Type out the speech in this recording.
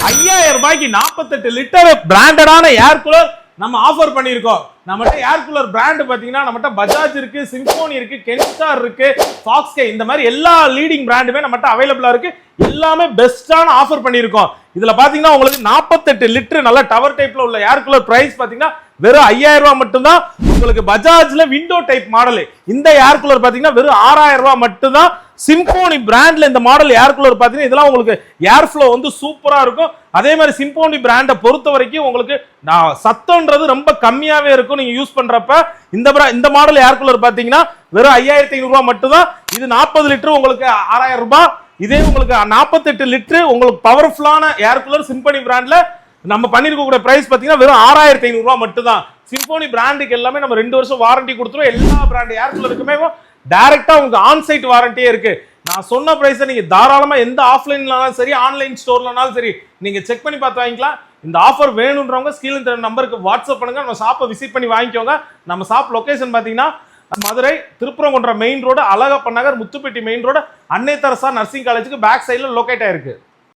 5000 ரூபாய்க்கு 48 litre பிராண்டடான air cooler நம்ம offer பண்ணியிருக்கோம். நம்மகிட்ட ஏர் கூலர் பிராண்ட் பாத்தீங்கன்னா நம்மகிட்ட பஜாஜ் இருக்கு, சிம்போனி இருக்கு, கென்ஸ்டார் இருக்கு, ஃபாக்ஸ்கே, இந்த மாதிரி எல்லா லீடிங் பிராண்டுமே நம்மகிட்ட அவைலபிளா இருக்கு. எல்லாமே பெஸ்டான ஆஃபர் பண்ணியிருக்கோம். இதுல பாத்தீங்கன்னா உங்களுக்கு 48 லிட்டர் நல்ல டவர் டைப்ல உள்ள ஏர் கூலர் பிரைஸ் பாத்தீங்கன்னா வெறும் 5000 ரூபாய் மட்டும்தான். உங்களுக்கு பஜாஜ்ல விண்டோ டைப் மாடல் இந்த ஏர் கூலர் பாத்தீங்கன்னா வெறும் 6000 ரூபாய் மட்டும்தான். சிம்போனி பிராண்ட்ல இந்த மாடல் ஏர் கூலர் பாத்தீங்கன்னா இதெல்லாம் உங்களுக்கு ஏர் ஃப்ளோ வந்து சூப்பரா இருக்கும். அதே மாதிரி சிம்போனி பிராண்டை பொறுத்த வரைக்கும் உங்களுக்கு சத்தம்ன்றது ரொம்ப கம்மியாவே இருக்கும் நீங்க யூஸ் பண்றப்ப. இந்த மாடல் ஏர் கூலர் பாத்தீங்கன்னா வெறும் 5500 ரூபாய் மட்டும்தான். இது 40 லிட்டர் உங்களுக்கு 6000 ரூபாய். இதே உங்களுக்கு 48 லிட்டர் உங்களுக்கு பவர்ஃபுல்லான ஏர் கூலர் சிம்போனி பிராண்ட்ல நம்ம பண்ணிருக்கக்கூடிய பிரைஸ் பாத்தீங்கன்னா வெறும் 6500 ரூபாய் மட்டும்தான். சிம்போனி பிராண்டுக்கு எல்லாமே நம்ம 2 வருஷம் வாரண்டி கொடுத்துருவோம். எல்லா பிராண்ட் ஏர் கூலருக்குமே டைரக்டா உங்களுக்கு ஆன்சைட் வாரண்டியே இருக்கு. நான் சொன்ன பிரைஸை நீங்க தாராளமா எந்த ஆஃப்லைன்லனாலும் சரி, ஆன்லைன் ஸ்டோர்லனாலும் சரி நீங்க செக் பண்ணி பார்த்து வாங்கிக்கலாம். இந்த ஆஃபர் வேணும்ன்றவங்க ஸ்கிரீன்ல தெரிய நம்பருக்கு வாட்ஸ்அப் பண்ணுங்க. நம்ம ஷாப்பை விசிட் பண்ணி வாங்கிக்கோங்க. நம்ம ஷாப் லொகேஷன் பாத்தீங்கன்னா மதுரை திருப்பரங்குன்றம் மெயின் ரோடு, அழகப்ப நகர், முத்துப்பேட்டை மெயின் ரோடு, அன்னை தெரசா நர்சிங் காலேஜுக்கு பேக் சைடுல லொகேட் ஆயிருக்கு.